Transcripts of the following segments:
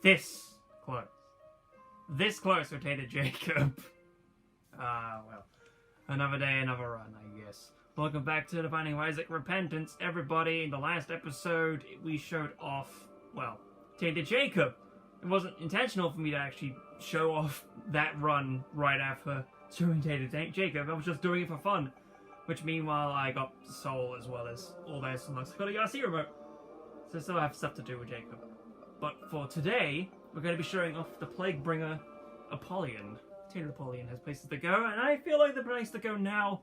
this close. This close to Tainted Jacob. Well, another day, another run, I guess. Welcome back to the Binding of Isaac Repentance, everybody. In the last episode, we showed off, well, Tainted Jacob. It wasn't intentional for me to actually show off that run right after showing Tainted Jacob. I was just doing it for fun. Which, meanwhile, I got Soul as well as all those unlocks. I got a RC remote. So I still have stuff to do with Jacob. But for today, we're going to be showing off the Plaguebringer Apollyon. Tainted Apollyon has places to go, and I feel like the place to go now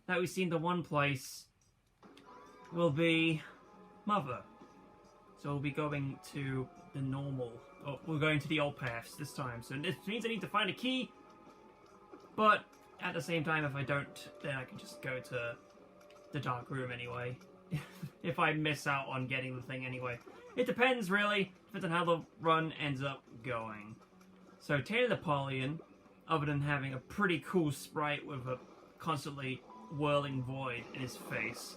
that we've seen the one place will be Mother. So we'll be going to the normal, or we're going to the old paths this time. So this means I need to find a key, but at the same time, if I don't, then I can just go to the dark room anyway. If I miss out on getting the thing anyway. It depends, really. Depends on how the run ends up going. So, Tainted Apollyon, other than having a pretty cool sprite with a constantly whirling void in his face,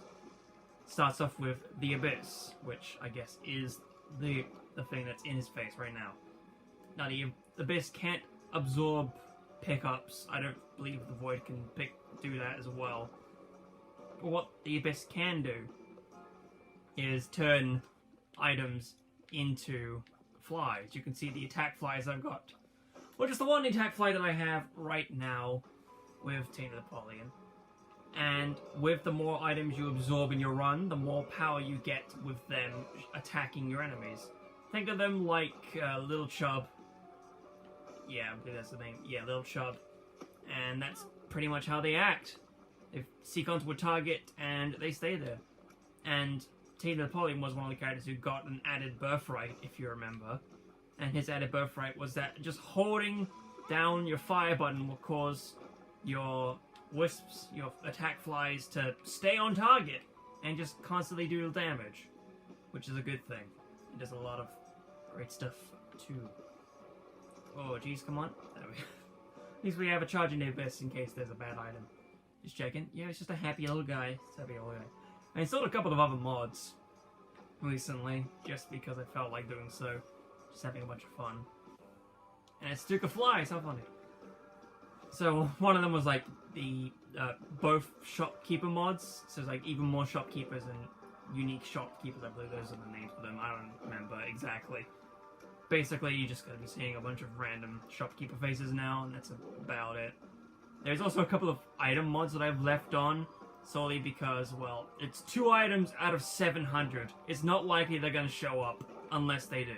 starts off with the Abyss, which I guess is the thing that's in his face right now. Now, the Abyss can't absorb pickups. I don't believe the void can do that as well. But what the Abyss can do is turn items into flies. You can see the attack flies I've got. Well, just the one attack fly that I have right now with Tainted Apollyon. And with the more items you absorb in your run, the more power you get with them attacking your enemies. Think of them like Little Chub. Yeah, I believe that's the name. Yeah, Little Chub. And that's pretty much how they act. They seek onto a target and they stay there. And Tainted Apollyon was one of the characters who got an added birthright, if you remember. And his added birthright was that just holding down your fire button will cause your wisps, your attack flies, to stay on target and just constantly do damage. Which is a good thing. It does a lot of great stuff, too. Oh, jeez, come on. There we go. At least we have a charge in the Abyss in case there's a bad item. Just checking. Yeah, it's just a happy little guy. It's a happy little guy. I installed a couple of other mods recently, just because I felt like doing so. Just having a bunch of fun. And it's Duke of Flies, how funny. So, one of them was like the both shopkeeper mods. So it's like even more shopkeepers and unique shopkeepers, I believe those are the names for them. I don't remember exactly. Basically, you're just going to be seeing a bunch of random shopkeeper faces now, and that's about it. There's also a couple of item mods that I've left on, solely because, well, it's 2 items out of 700. It's not likely they're going to show up unless they do.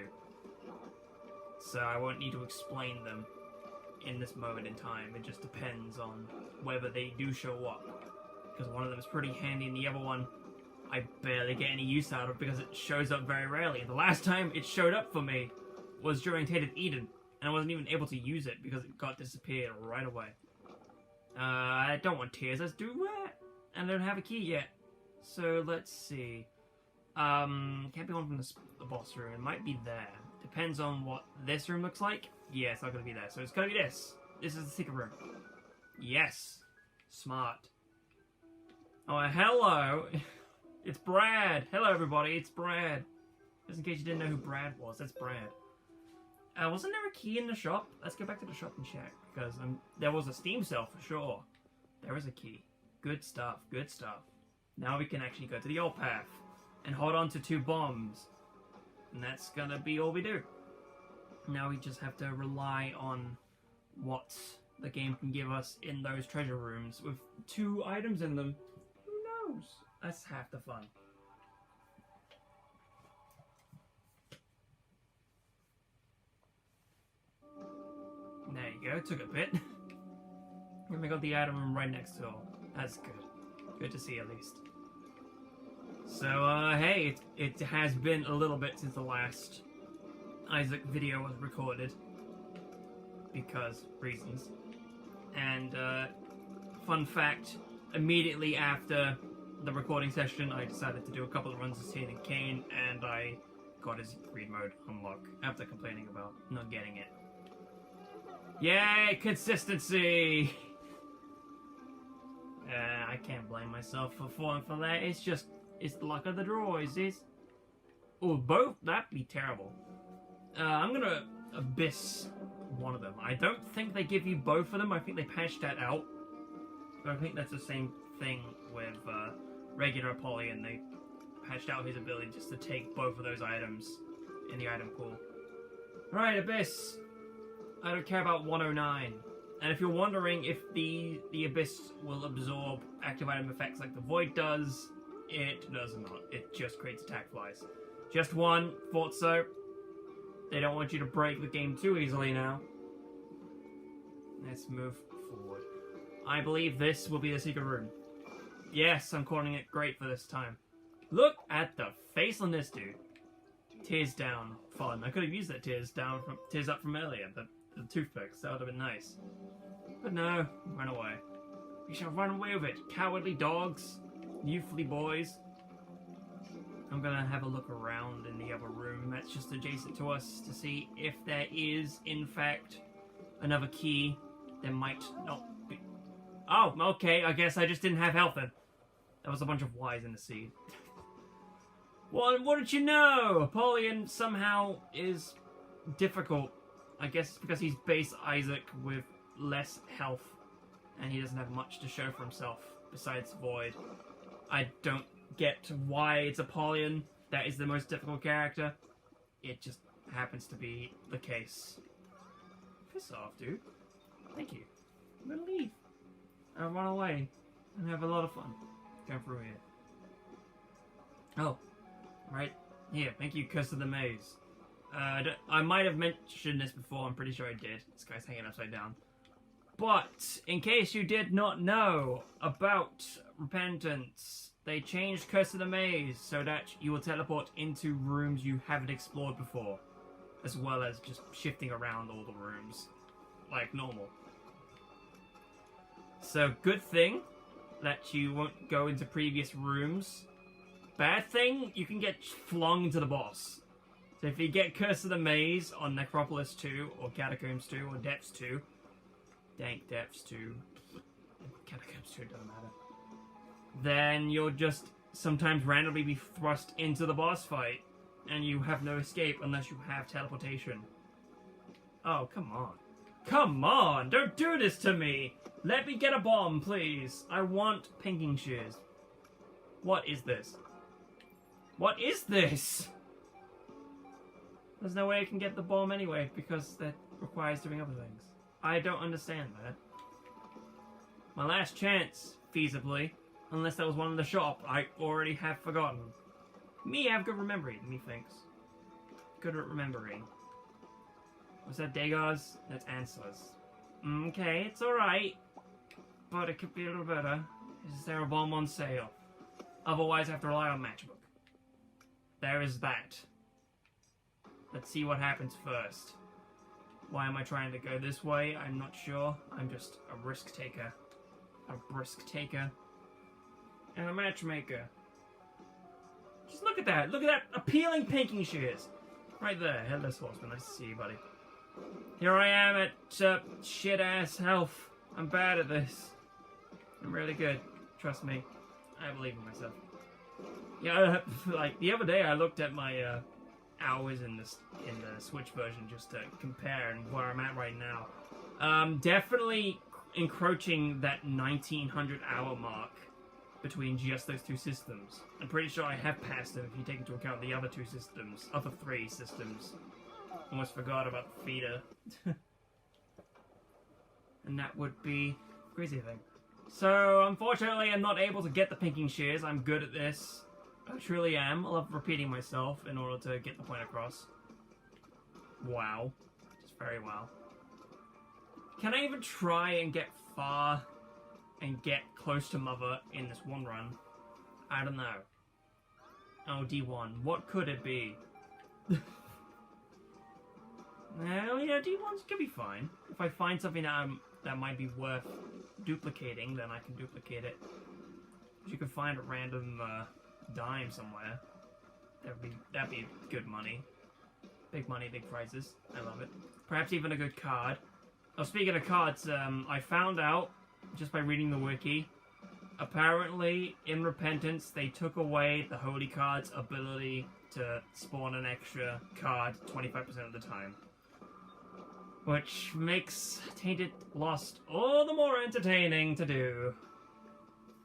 So I won't need to explain them in this moment in time. It just depends on whether they do show up. Because one of them is pretty handy, and the other one I barely get any use out of because it shows up very rarely. The last time it showed up for me was during Tainted Eden, and I wasn't even able to use it because it got disappeared right away. I don't want tears, let's do that! And I don't have a key yet. So, let's see. Can't be one from the boss room, it might be there. Depends on what this room looks like. Yeah, it's not gonna be there, so it's gonna be this. This is the secret room. Yes! Smart. Oh, hello! It's Brad! Hello everybody, it's Brad! Just in case you didn't know who Brad was, that's Brad. Wasn't there a key in the shop? Let's go back to the shop and check, because there was a Steam cell for sure. There is a key. Good stuff, good stuff. Now we can actually go to the old path and hold on to 2 bombs. And that's gonna be all we do. Now we just have to rely on what the game can give us in those treasure rooms with 2 items in them. Who knows? That's half the fun. There you go, took a bit. And we got the item room right next door. That's good. Good to see at least. So, hey, it has been a little bit since the last Isaac video was recorded. Because reasons. And, fun fact, immediately after the recording session, I decided to do a couple of runs of Tainted Cain, and I got his greed mode unlock after complaining about not getting it. Yay, consistency! I can't blame myself for falling for that. It's just, it's the luck of the draw, is this? Oh, both? That'd be terrible. I'm gonna Abyss one of them. I don't think they give you both of them. I think they patched that out. But I think that's the same thing with regular Apollyon. They patched out his ability just to take both of those items in the item pool. Alright, Abyss. I don't care about 109. And if you're wondering if the Abyss will absorb active item effects like the Void does, it does not. It just creates attack flies. Just one, thought so. They don't want you to break the game too easily now. Let's move forward. I believe this will be the secret room. Yes, I'm calling it great for this time. Look at the face on this dude. Tears down. Fun. I could have used that tears up from earlier, the toothpicks. That would have been nice. But no, run away. You shall run away with it, cowardly dogs, youthfully boys. I'm gonna have a look around in the other room that's just adjacent to us to see if there is, in fact, another key. There might not be. Oh, okay, I guess I just didn't have health then. There was a bunch of Y's in the seed. Well, what did you know? Apollyon somehow is difficult. I guess it's because he's base Isaac with less health, and he doesn't have much to show for himself besides Void. I don't get why it's Apollyon that is the most difficult character. It just happens to be the case. Piss off, dude. Thank you. I'm gonna leave. I'll run away and have a lot of fun. Going through here. Oh, right here. Thank you, Curse of the Maze. I might have mentioned this before. I'm pretty sure I did. This guy's hanging upside down. But in case you did not know about Repentance, they changed Curse of the Maze so that you will teleport into rooms you haven't explored before, as well as just shifting around all the rooms like normal. So good thing that you won't go into previous rooms. Bad thing, you can get flung into the boss. So if you get Curse of the Maze on Necropolis 2, or Catacombs 2, or Depths 2, Dank Depths 2, Catacombs 2, doesn't matter, then you'll just sometimes randomly be thrust into the boss fight, and you have no escape unless you have teleportation. Oh, come on. Come on! Don't do this to me! Let me get a bomb, please! I want pinking shears. What is this? What is this? There's no way I can get the bomb anyway, because that requires doing other things. I don't understand that. My last chance, feasibly. Unless that was one in the shop, I already have forgotten. Me have good remembering, methinks. Good at remembering. Was that Degas? That's Answers. Okay, it's alright. But it could be a little better. Is there a bomb on sale? Otherwise I have to rely on Matchbook. There is that. Let's see what happens first. Why am I trying to go this way? I'm not sure. I'm just a risk taker. A brisk taker. And a matchmaker. Just look at that. Look at that appealing pinking shears. Right there. Headless Horseman. Nice to see you, buddy. Here I am at shit-ass health. I'm bad at this. I'm really good. Trust me. I believe in myself. Yeah, like, the other day I looked at my hours in the Switch version just to compare and where I'm at right now. Definitely encroaching that 1900 hour mark between just those two systems. I'm pretty sure I have passed it if you take into account the other two systems, other three systems. Almost forgot about the feeder. And that would be a crazy thing. So, unfortunately, I'm not able to get the pinking shears. I'm good at this. I truly am. I love repeating myself in order to get the point across. Wow. Just very wow. Can I even try and get far and get close to Mother in this one run? I don't know. Oh, D1. What could it be? Well, yeah, D1's could be fine. If I find something that might be worth duplicating, then I can duplicate it. If you could find a random dime somewhere, that'd be good money. Big money, big prizes. I love it. Perhaps even a good card. Oh, speaking of cards, I found out, just by reading the wiki, apparently, in Repentance, they took away the Holy Card's ability to spawn an extra card 25% of the time. Which makes Tainted Lost all the more entertaining to do.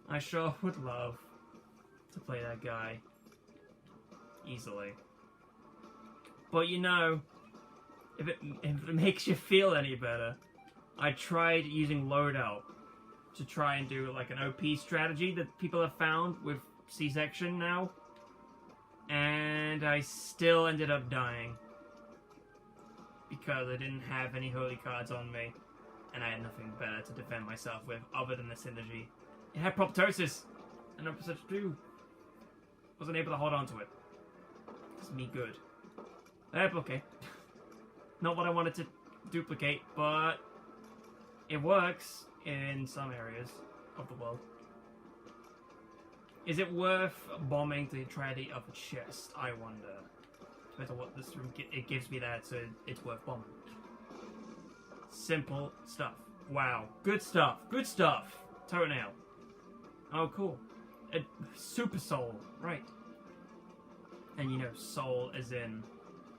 I sure would love to play that guy. Easily. But you know, if it makes you feel any better, I tried using Loadout to try and do like an OP strategy that people have found with C-section now. And I still ended up dying. Because I didn't have any holy cards on me. And I had nothing better to defend myself with other than the synergy. It had Proptosis. And Opposite 2. Wasn't able to hold on to it. It's me good. Okay. Not what I wanted to duplicate, but it works in some areas of the world. Is it worth bombing to try the upper chest? I wonder. Depends on what this room it gives me that, so it's worth bombing. Simple stuff. Wow. Good stuff. Good stuff. Toenail. Oh, cool. Super soul. Right. And you know, soul as in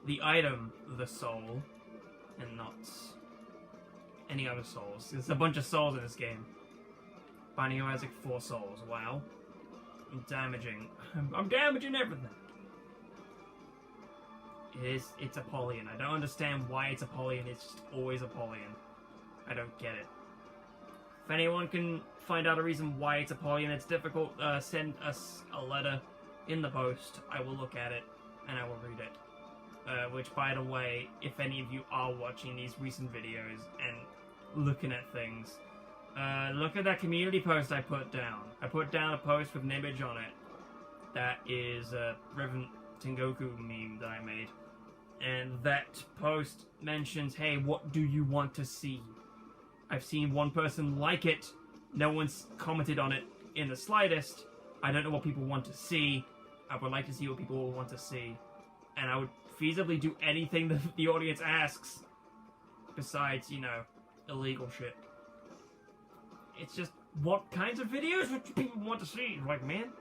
the item, the soul, and not any other souls. There's a bunch of souls in this game. Binding of Isaac 4 souls. Wow. I'm damaging. I'm damaging everything. It's Apollyon. I don't understand why it's Apollyon. It's just always Apollyon. I don't get it. If anyone can find out a reason why it's Apollyon, it's difficult. Send us a letter in the post. I will look at it and I will read it. Which, by the way, if any of you are watching these recent videos and looking at things, look at that community post I put down. I put down a post with an image on it that is a Reverend Tengoku meme that I made. And that post mentions, hey, what do you want to see? I've seen one person like it. No one's commented on it in the slightest. I don't know what people want to see. I would like to see what people want to see. And I would feasibly do anything that the audience asks. Besides, you know, illegal shit. It's just, what kinds of videos would people want to see? Like, man?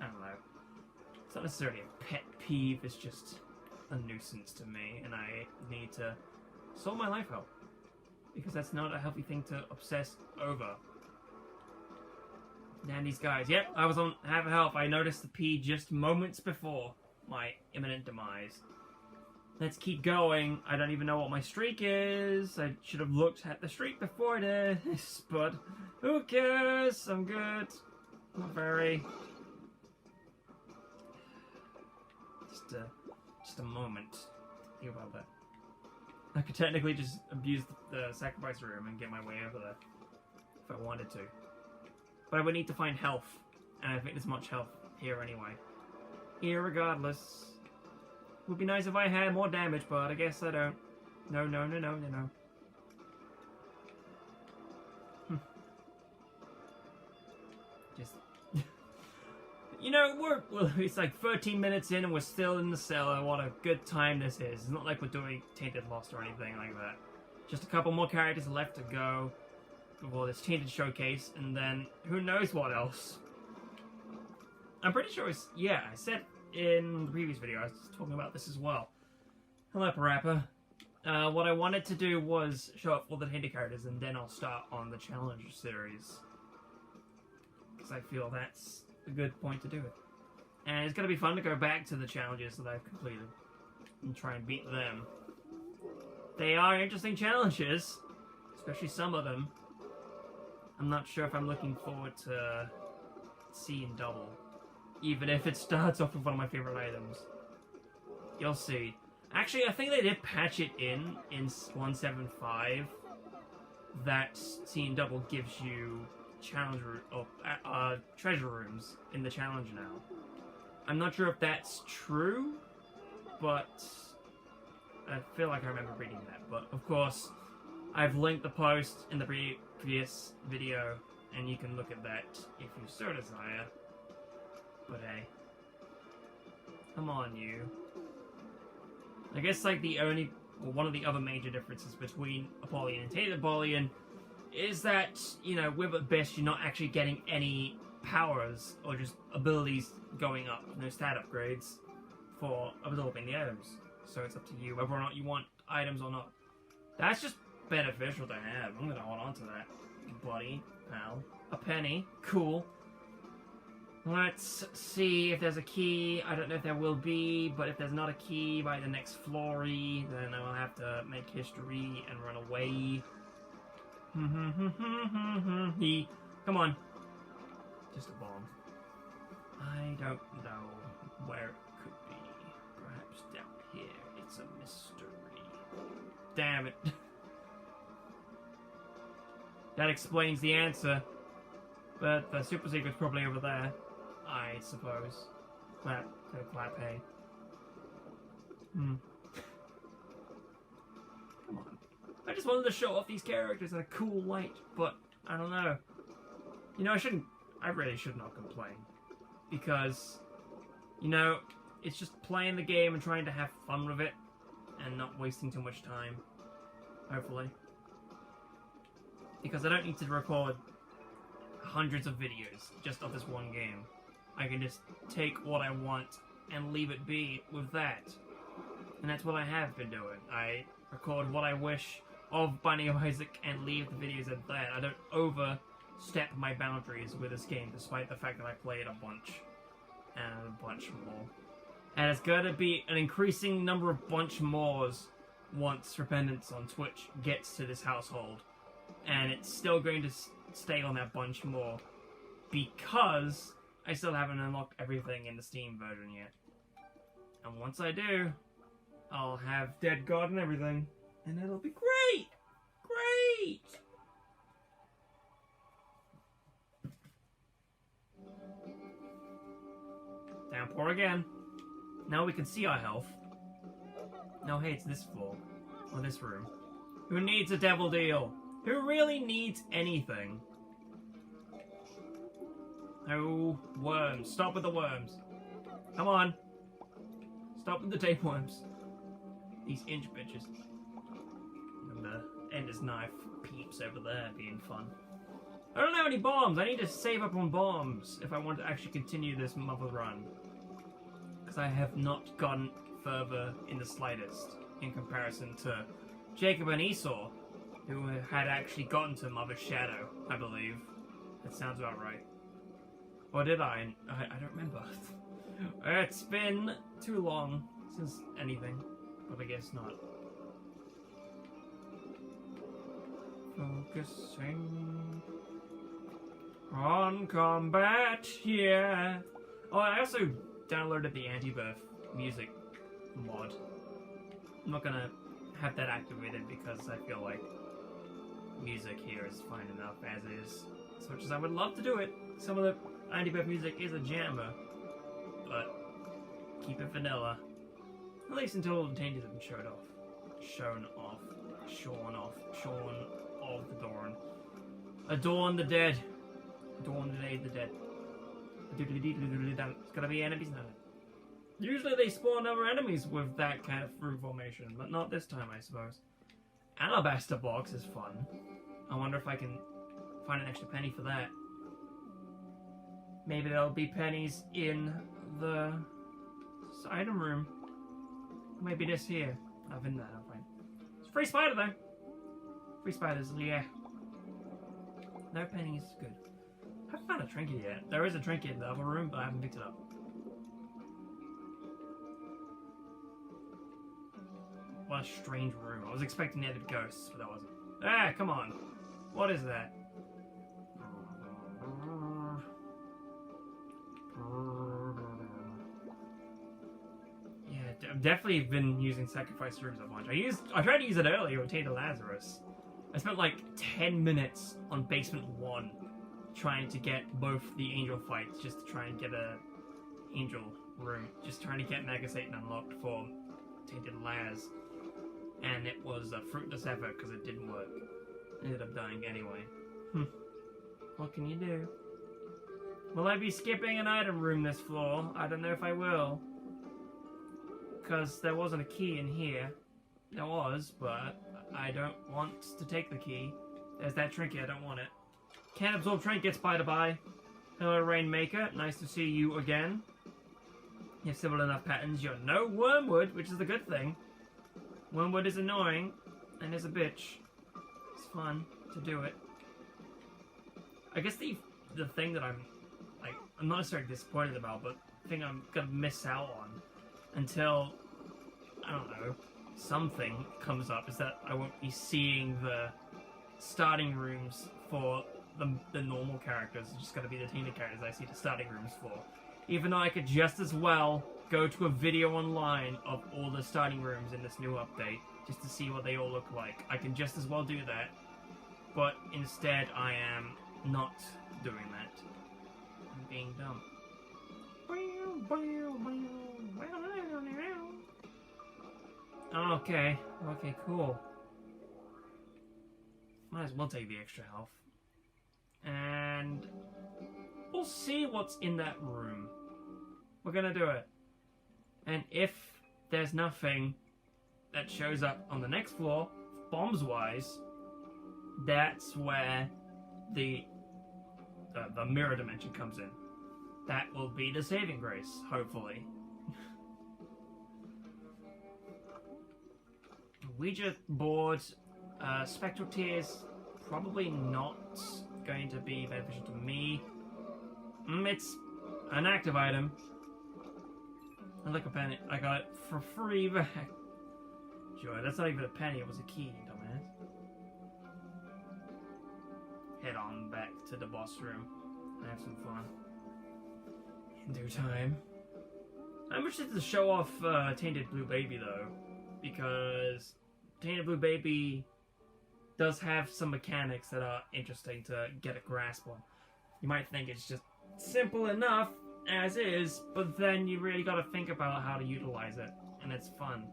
I don't know. It's not necessarily a pet peeve, it's just a nuisance to me, and I need to sort my life out. Because that's not a healthy thing to obsess over. And these guys, yep, I was on half health. I noticed the P just moments before my imminent demise. Let's keep going. I don't even know what my streak is. I should have looked at the streak before this, but who cares? I'm good. Not very. Just a moment. Think about that. I could technically just abuse the sacrifice room and get my way over there if I wanted to. But I would need to find health, and I think there's much health here anyway. Irregardless. Would be nice if I had more damage, but I guess I don't. No. Just... You know, it's like 13 minutes in and we're still in the cellar. What a good time this is. It's not like we're doing Tainted Lost or anything like that. Just a couple more characters left to go before this Tainted Showcase, and then who knows what else. I'm pretty sure it's... Yeah, I said in the previous video, I was talking about this as well. Hello, Parappa. What I wanted to do was show up all the Tainted characters, and then I'll start on the Challenger series. Because I feel that's a good point to do it. And it's going to be fun to go back to the challenges that I've completed and try and beat them. They are interesting challenges, especially some of them. I'm not sure if I'm looking forward to seeing double, even if it starts off with one of my favorite items. You'll see. Actually, I think they did patch it in 1.7.5 that seeing double gives you challenge treasure rooms in the challenge now. I'm not sure if that's true, but I feel like I remember reading that. But of course, I've linked the post in the previous video, and you can look at that if you so desire. But hey, come on, you. I guess like one of the other major differences between Apollyon and Tainted Apollyon is that, you know, with Abyss, you're not actually getting any powers or just abilities going up, no stat upgrades for absorbing the items. So it's up to you whether or not you want items or not. That's just beneficial to have. I'm gonna hold on to that. Buddy, pal. A penny. Cool. Let's see if there's a key. I don't know if there will be, but if there's not a key by the next floory, then I will have to make history and run away. Come on. Just a bomb. I don't know where it could be. Perhaps down here. It's a mystery. Damn it. That explains the answer. But the super secret's probably over there, I suppose. Clap, hey. Come on. I just wanted to show off these characters in a cool light, but I don't know. You know, I really should not complain. Because, you know, it's just playing the game and trying to have fun with it and not wasting too much time. Hopefully. Because I don't need to record hundreds of videos just of this one game. I can just take what I want and leave it be with that. And that's what I have been doing. I record what I wish of Binding of Isaac and leave the videos at that. I don't overstep my boundaries with this game, despite the fact that I play it a bunch. And a bunch more. And it's gonna be an increasing number of bunch mores once Repentance on Twitch gets to this household. And it's still going to stay on that bunch more because I still haven't unlocked everything in the Steam version yet. And once I do, I'll have Dead God and everything, and it'll be great! Great! Downpour again. Now we can see our health. No, hey, it's this floor. Or this room. Who needs a devil deal? Who really needs anything? Oh, worms. Stop with the worms. Come on. Stop with the tapeworms. These inch bitches. And the Ender's knife peeps over there being fun. I don't have any bombs. I need to save up on bombs if I want to actually continue this mother run. Because I have not gotten further in the slightest in comparison to Jacob and Esau, who had actually gotten to Mother's Shadow, I believe. That sounds about right. Or did I? I don't remember. It's been too long since anything, but I guess not. Focusing on combat, yeah. Oh, I also downloaded the anti-birth music mod. I'm not gonna have that activated because I feel like music here is fine enough as is. As much as I would love to do it, some of the anti-birth music is a jammer, but keep it vanilla. At least until the Tainted have been showed off. Shorn of the dawn. Adorn the dead. Adorn the dead. It's gotta be enemies now. Usually they spawn other enemies with that kind of fruit formation, but not this time, I suppose. Alabaster box is fun. I wonder if I can find an extra penny for that. Maybe there'll be pennies in the item room. Maybe this here. I've been there, I'm fine. It's free spider though. Free spiders, yeah. No pennies, good. I haven't found a trinket yet. There is a trinket in the other room, but I haven't picked it up. What a strange room. I was expecting there to be ghosts, but there wasn't. Ah, come on. What is that? Yeah, I've definitely been using sacrifice rooms a bunch. I tried to use it earlier with Tainted Lazarus. I spent like 10 minutes on basement 1 trying to get both the angel fights, just to try and get a angel room. Just trying to get Mega Satan unlocked for Tainted Laz. And it was a fruitless effort because it didn't work. I ended up dying anyway. What can you do? Will I be skipping an item room this floor? I don't know if I will. Because there wasn't a key in here. There was, but I don't want to take the key. There's that trinket, I don't want it. Can't absorb trinkets, by-the-by. Hello, Rainmaker. Nice to see you again. You have similar enough patterns. You're no Wormwood, which is a good thing. Wormwood is annoying, and is a bitch. It's fun to do it. I guess the thing that I'm not necessarily disappointed about, but the thing I'm gonna miss out on until, I don't know, something comes up, is that I won't be seeing the starting rooms for the normal characters. It's just gonna be the Tainted characters I see the starting rooms for. Even though I could just as well go to a video online of all the starting rooms in this new update, just to see what they all look like. I can just as well do that, but instead I am not doing that. I'm being dumb. Okay, cool. Might as well take the extra health. And we'll see what's in that room. We're gonna do it. And if there's nothing that shows up on the next floor, bombs-wise, that's where the mirror dimension comes in. That will be the saving grace, hopefully. Ouija board, spectral tears, probably not going to be beneficial to me. It's an active item. I like a penny. I got it for free back. Sure, that's not even a penny, it was a key, dumbass. Head on back to the boss room and have some fun. In due time. I'm interested to show off Tainted Blue Baby, though, because Tainted Blue Baby does have some mechanics that are interesting to get a grasp on. You might think it's just simple enough as is, but then you really gotta think about how to utilize it, and it's fun.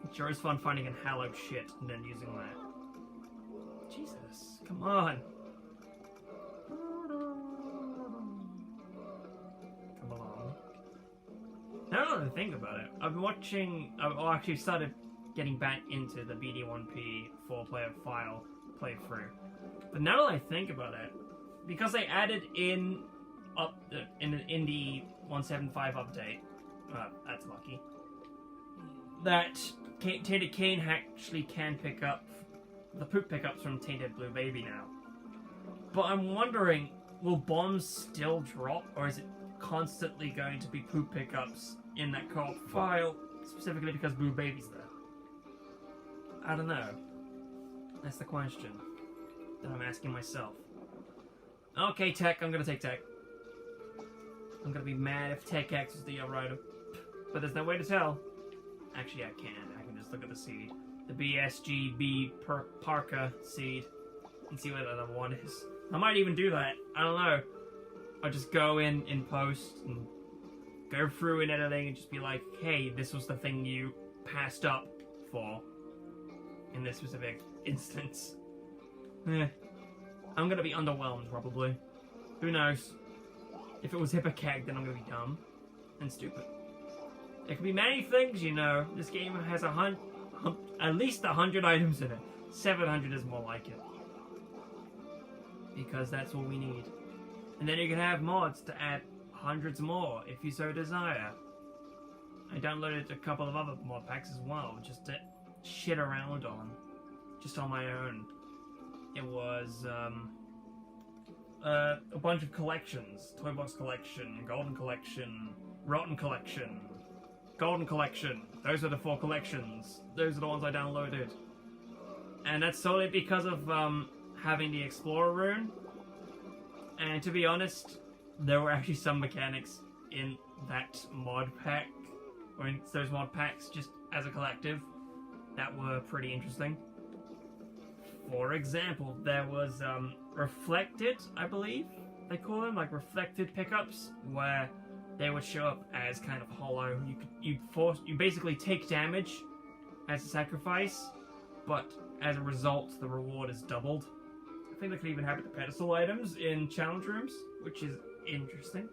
It sure is fun finding unhallowed shit and then using that. Jesus, come on. Come along. Now that I think about it, I've been watching, I've actually started getting back into the BD1P 4-player file playthrough. But now that I think about it, because they added in the 175 update, that's lucky, that Tainted Cane actually can pick up the poop pickups from Tainted Blue Baby now. But I'm wondering, will bombs still drop, or is it constantly going to be poop pickups in that co-op file, specifically because Blue Baby's there? I don't know. That's the question that I'm asking myself. Okay, Tech, I'm gonna take Tech. I'm gonna be mad if Tech X is the rider. But there's no way to tell. Actually, I can. I can just look at the seed. The BSGB Parka seed. And see what the other one is. I might even do that. I don't know. I'll just go in post and go through in editing and just be like, hey, this was the thing you passed up for in this specific instance. I'm gonna be underwhelmed, probably. Who knows? If it was Ipecac, then I'm gonna be dumb and stupid. There could be many things, you know. This game has at least 100 items in it. 700 is more like it. Because that's all we need. And then you can have mods to add hundreds more, if you so desire. I downloaded a couple of other mod packs as well, just to shit around on. Just on my own. It was, a bunch of collections. Toy Box Collection, Golden Collection, Rotten Collection, Golden Collection. Those are the 4 collections. Those are the ones I downloaded. And that's solely because of, having the Explorer rune. And to be honest, there were actually some mechanics in that mod pack, or in those mod packs, just as a collective, that were pretty interesting. For example, there was reflected, I believe they call them, like reflected pickups, where they would show up as kind of hollow. You basically take damage as a sacrifice, but as a result, the reward is doubled. I think they could even have it to pedestal items in challenge rooms, which is interesting.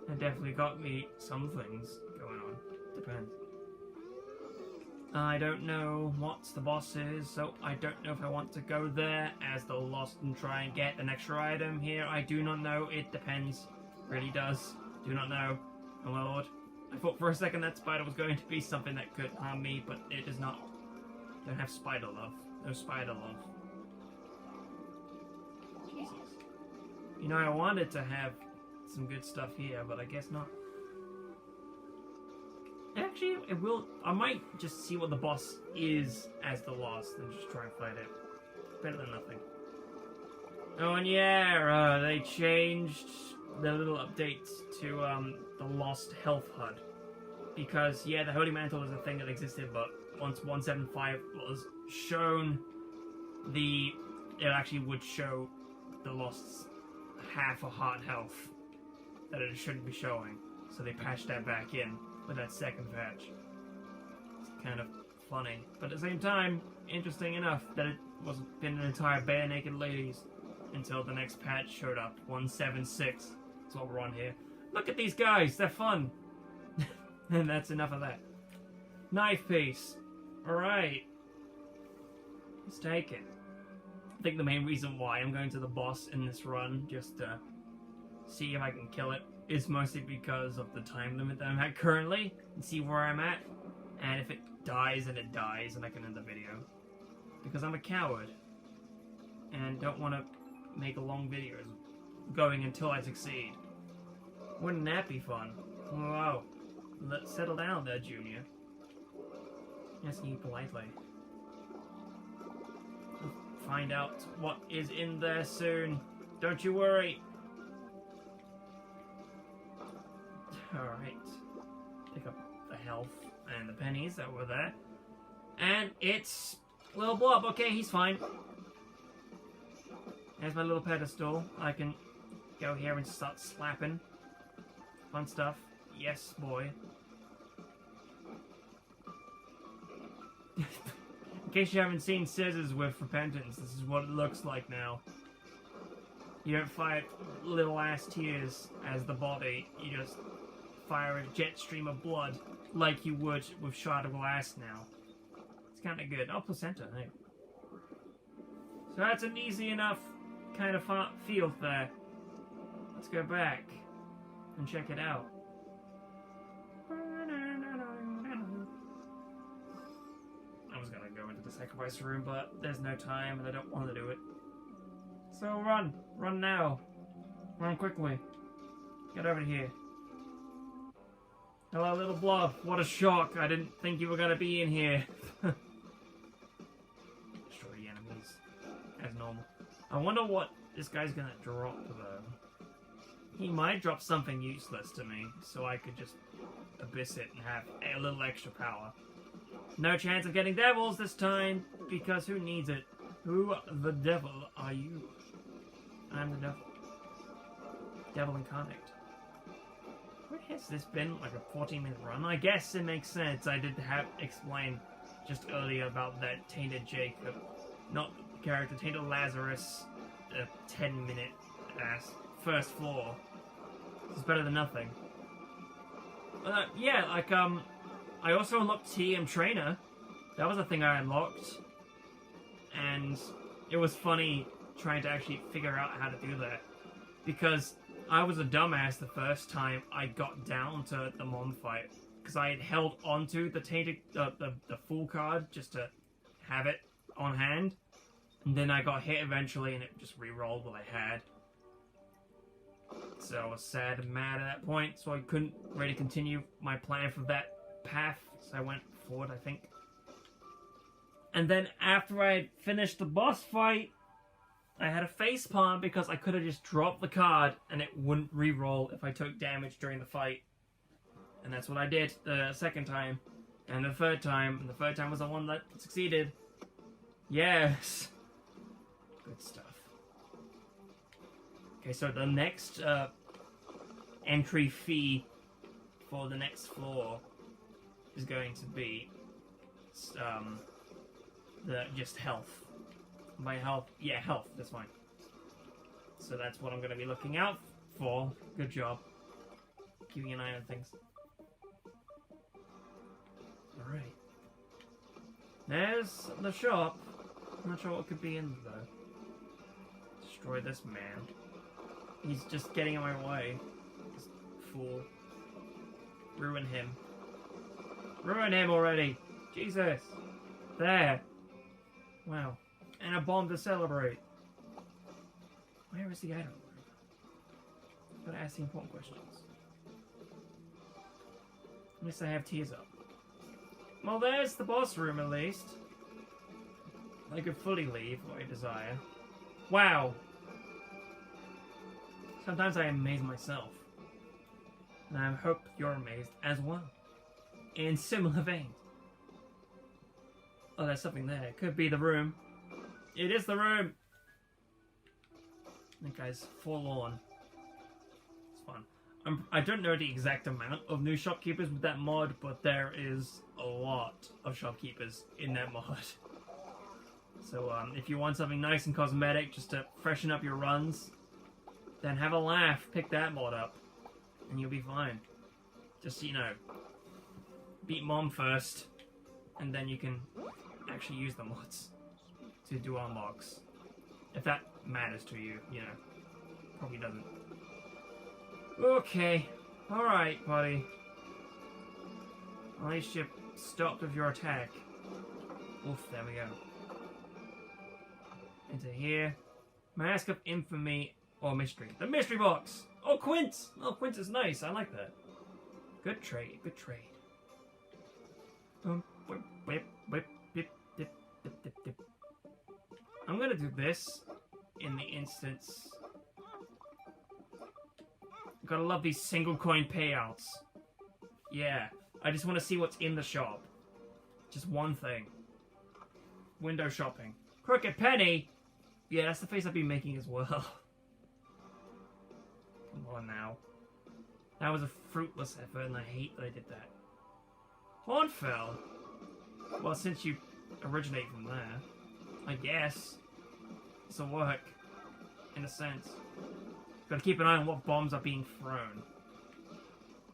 It definitely got me some things going on. Depends. I don't know what the boss is, so I don't know if I want to go there as the lost and try and get an extra item here. I do not know. It depends. Really does. Do not know. Oh my lord. I thought for a second that spider was going to be something that could harm me, but it is not. Don't have spider love. No spider love. Jesus. You know, I wanted to have some good stuff here, but I guess not. Actually, it will. I might just see what the boss is as the lost and just try and fight it. Better than nothing. Oh, and yeah, they changed the little updates to the lost health HUD. Because, yeah, the Holy Mantle is a thing that existed, but once 175 was shown, it actually would show the lost's half a heart health that it shouldn't be showing. So they patched that back in with that second patch. It's kind of funny, but at the same time, interesting enough that it was been an entire bare naked ladies until the next patch showed up. 176. That's what we're on here. Look at these guys, they're fun. And that's enough of that. Knife piece. Alright. Let's take it. I think the main reason why I'm going to the boss in this run, just to see if I can kill it, is mostly because of the time limit that I'm at currently, and see where I'm at, and if it dies, and it dies, and I can end the video. Because I'm a coward, and don't want to make long videos going until I succeed. Wouldn't that be fun? Whoa. Let's settle down there, Junior. Asking you politely. We'll find out what is in there soon. Don't you worry. Alright. Pick up the health and the pennies that were there. And it's little blob. Okay, he's fine. There's my little pedestal. I can go here and start slapping. Fun stuff. Yes, boy. In case you haven't seen Scissors with Repentance, this is what it looks like now. You don't fire little ass tears as the body, you just fire a jet stream of blood like you would with Shard of Glass now. It's kinda good. Oh, placenta, hey. So that's an easy enough kind of field there. Let's go back and check it out. I was gonna go into the sacrifice room, but there's no time and I don't want to do it. So run! Run now! Run quickly! Get over here. Hello, little blob. What a shock. I didn't think you were gonna be in here. Destroy the enemies. As normal. I wonder what this guy's gonna drop, though. He might drop something useless to me, so I could just abyss it and have a little extra power. No chance of getting devils this time, because who needs it? Who the devil are you? I'm the devil. Devil incarnate. Where has this been? Like a 14-minute run? I guess it makes sense. I did have explained just earlier about that Tainted Jacob. Not the character, Tainted Lazarus. 10-minute ass first floor. It's better than nothing. Yeah, like, I also unlocked TM Trainer. That was a thing I unlocked. And it was funny trying to actually figure out how to do that. Because I was a dumbass the first time I got down to the Mon fight. Because I had held onto the Tainted, the full card just to have it on hand. And then I got hit eventually and it just re-rolled what I had. So I was sad and mad at that point, so I couldn't really continue my plan for that path, so I went forward, I think. And then after I finished the boss fight, I had a facepalm because I could have just dropped the card and it wouldn't re-roll if I took damage during the fight. And that's what I did the second time. And the third time was the one that succeeded. Yes! Good stuff. Okay, so the next entry fee for the next floor is going to be just health. By health, yeah, health, that's fine. So that's what I'm going to be looking out for. Good job. Keeping an eye on things. Alright. There's the shop. I'm not sure what could be in there. Destroy this man. He's just getting in my way. This fool. Ruin him. Ruin him already! Jesus! There! Wow. And a bomb to celebrate. Where is the item room? Gotta ask the important questions. At least I have tears up. Well, there's the boss room at least. I could fully leave if I desire. Wow! Sometimes I amaze myself. And I hope you're amazed as well. In similar veins. Oh, there's something there. It could be the room. It is the room! That guy's forlorn. It's fun. I don't know the exact amount of new shopkeepers with that mod, but there is a lot of shopkeepers in that mod. So, if you want something nice and cosmetic just to freshen up your runs, then have a laugh, pick that mod up, and you'll be fine. Just, you know, beat Mom first, and then you can actually use the mods to do unlocks. If that matters to you, you know. Probably doesn't. Okay. Alright, buddy. At least you stopped with your attack. Oof, there we go. Into here. Mask of Infamy or Mystery. The Mystery Box! Oh, Quince! Oh, Quince is nice. I like that. Good trade. Good trade. Whip, whip, whip, dip, dip, dip, dip, dip. I'm gonna do this in the instance. Gotta love these single coin payouts. Yeah. I just want to see what's in the shop. Just one thing. Window shopping. Crooked Penny! Yeah, that's the face I've been making as well. Come on now. That was a fruitless effort and I hate that I did that. Hornfell? Well, since you originate from there, I guess this'll work. In a sense. Gotta keep an eye on what bombs are being thrown.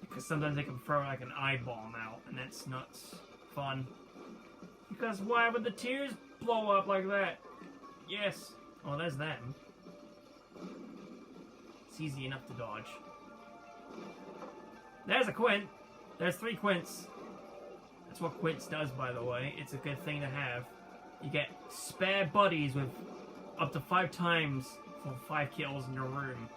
Because sometimes they can throw like an eye bomb out, and that's not fun. Because why would the tears blow up like that? Yes. Oh, there's them. It's easy enough to dodge. There's a Quint. There's 3 Quints. That's what Quints does, by the way. It's a good thing to have. You get spare buddies with up to 5 times for 5 kills in your room.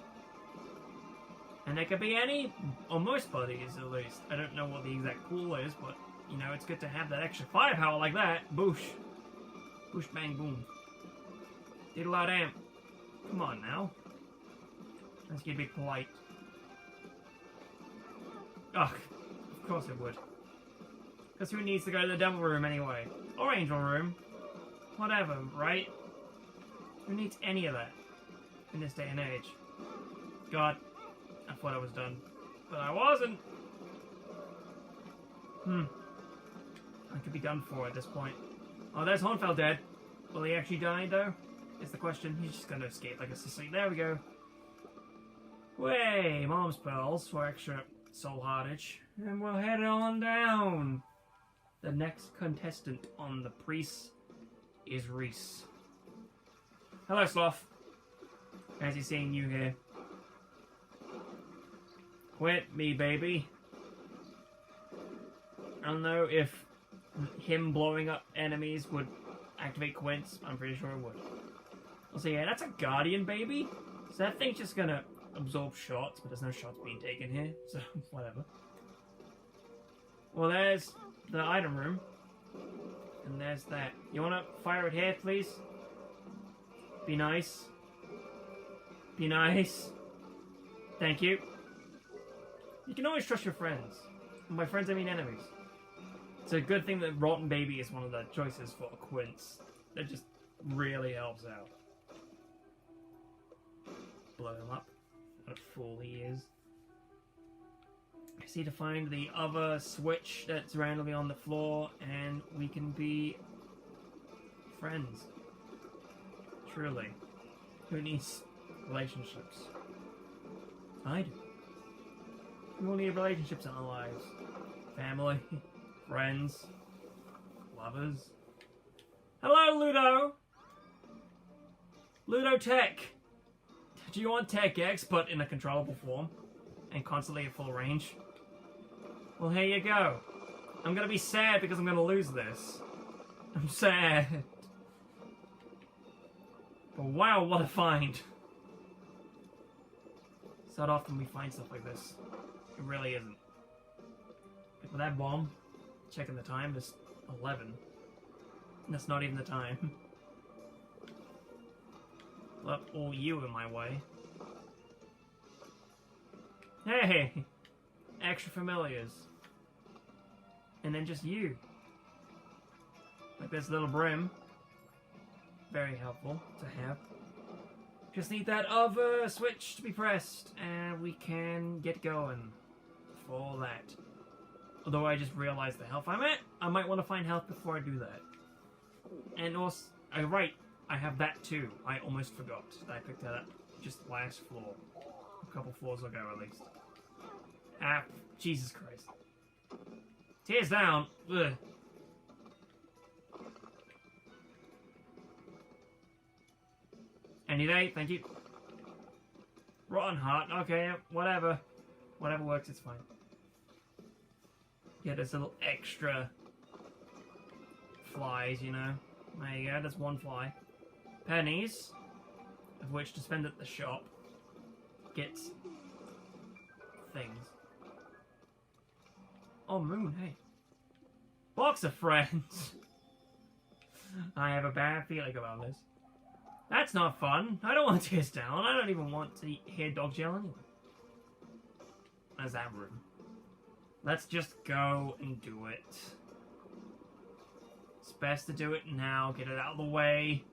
And there could be any, or most buddies at least. I don't know what the exact pool is, but, you know, it's good to have that extra firepower like that. Boosh. Boosh, bang, boom. Diddle-a-damn. Come on now. Let's get a bit polite. Ugh, of course it would. Because who needs to go to the devil room anyway? Or angel room. Whatever, right? Who needs any of that in this day and age? God, I thought I was done. But I wasn't! I could be done for at this point. Oh, there's Hornfell dead. Will he actually die, though? Is the question. He's just gonna escape like a sissy. There we go. Way, Mom's pearls for extra soul heartage. And we'll head on down. The next contestant on the priest is Reese. Hello, Sloth. Fancy seeing you here. Quit me, baby. I don't know if him blowing up enemies would activate Quints. I'm pretty sure it would. I'll say, yeah, that's a Guardian, baby. So that thing's just gonna absorb shots, but there's no shots being taken here, so whatever. Well, there's the item room. And there's that. You wanna fire it here, please? Be nice. Be nice. Thank you. You can always trust your friends. And by friends, I mean enemies. It's a good thing that Rotten Baby is one of the choices for Quints. That just really helps out. Blow him up. What a fool he is. I just need to find the other switch that's randomly on the floor, and we can be friends. Truly. Who needs relationships? I do. We all need relationships in our lives. Family, friends, lovers, Hello, Ludo! Ludo Tech! Do you want Tech X, but in a controllable form? And constantly at full range? Well, here you go. I'm gonna be sad because I'm gonna lose this. I'm sad. But wow, what a find. It's not often we find stuff like this. It really isn't. Like with that bomb, checking the time, it's 11. That's not even the time. Well, all you in my way. Hey! Extra familiars. And then just you. Like this little brim. Very helpful to have. Just need that other switch to be pressed, and we can get going for that. Although I just realized the health I'm at, I might want to find health before I do that. And also, right, I have that too. I almost forgot that I picked that up just last floor. A couple floors ago, at least. Ah, Jesus Christ. Tears down. Ugh. Any day, thank you. Rotten heart, okay, whatever. Whatever works, it's fine. Yeah, there's little extra flies, you know. There you go, there's one fly. Pennies, of which to spend at the shop gets things. Oh, moon, hey. Box of friends. I have a bad feeling about this. That's not fun. I don't want to tears down. I don't even want to hear dog yell anyway. There's that room. Let's just go and do it. It's best to do it now. Get it out of the way.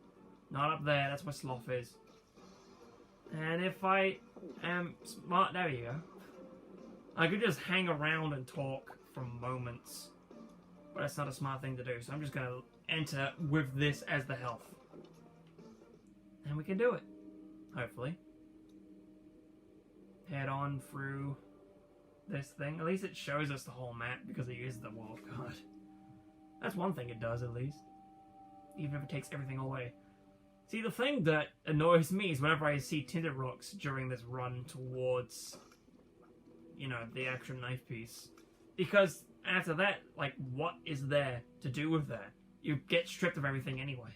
Not up there. That's where Sloth is. And if I am smart... There you go. I could just hang around and talk for moments. But that's not a smart thing to do. So I'm just going to enter with this as the health. And we can do it. Hopefully. Head on through this thing. At least it shows us the whole map because it is the Wall of God. That's one thing it does, at least. Even if it takes everything away. See, the thing that annoys me is whenever I see tinted rocks during this run towards, you know, the actual knife piece. Because after that, like, what is there to do with that? You get stripped of everything anyway.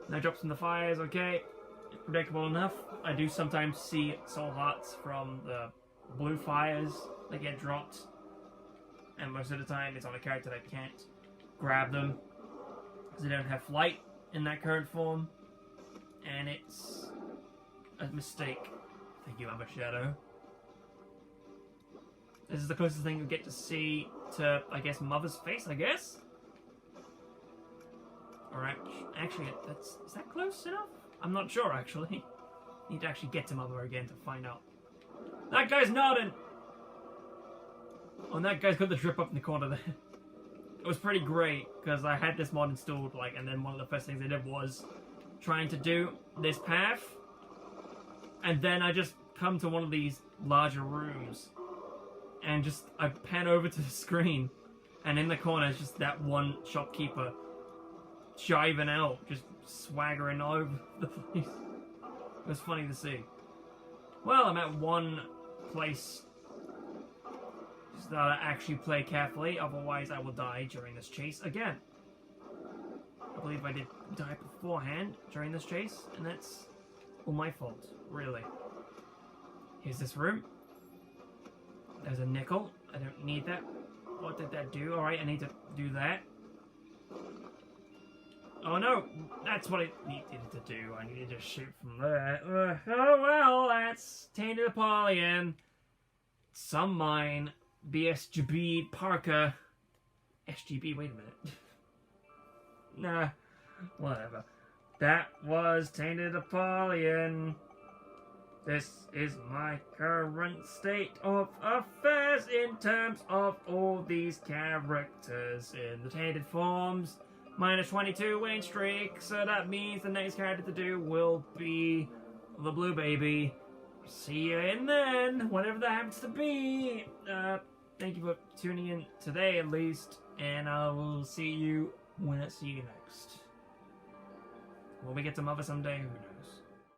No drops in the fires, okay. It's predictable enough. I do sometimes see soul hearts from the blue fires that get dropped. And most of the time it's on a character that can't grab them. Because they don't have flight in that current form. And it's a mistake. Thank you, Amber Shadow. This is the closest thing you get to see to, I guess, Mother's face, I guess? Alright, actually, is that close enough? I'm not sure, actually. Need to actually get to Mother again to find out. That guy's nodding! Oh, and that guy's got the drip up in the corner there. It was pretty great, because I had this mod installed, like, and then one of the first things I did was trying to do this path. And then I just come to one of these larger rooms. And just, I pan over to the screen. And in the corner is just that one shopkeeper jiving out, just swaggering all over the place. It was funny to see. Well, I'm at one place. Just gotta actually play carefully, otherwise I will die during this chase again. I believe I did die beforehand during this chase, and that's all my fault, really. Here's this room. There's a nickel. I don't need that. What did that do? Alright, I need to do that. Oh no, that's what I needed to do. I needed to shoot from there. Oh well, that's Tainted Apollyon. Some mine. BSGB Parker. SGB, wait a minute. Nah, whatever. That was Tainted Apollyon. This is my current state of affairs in terms of all these characters in the tainted forms. Minus 22 winning streak, so that means the next character to do will be the blue baby. See you in then, whatever that happens to be. Thank you for tuning in today at least, and I will see you when I see you next. Will we get to Mother someday? Who knows?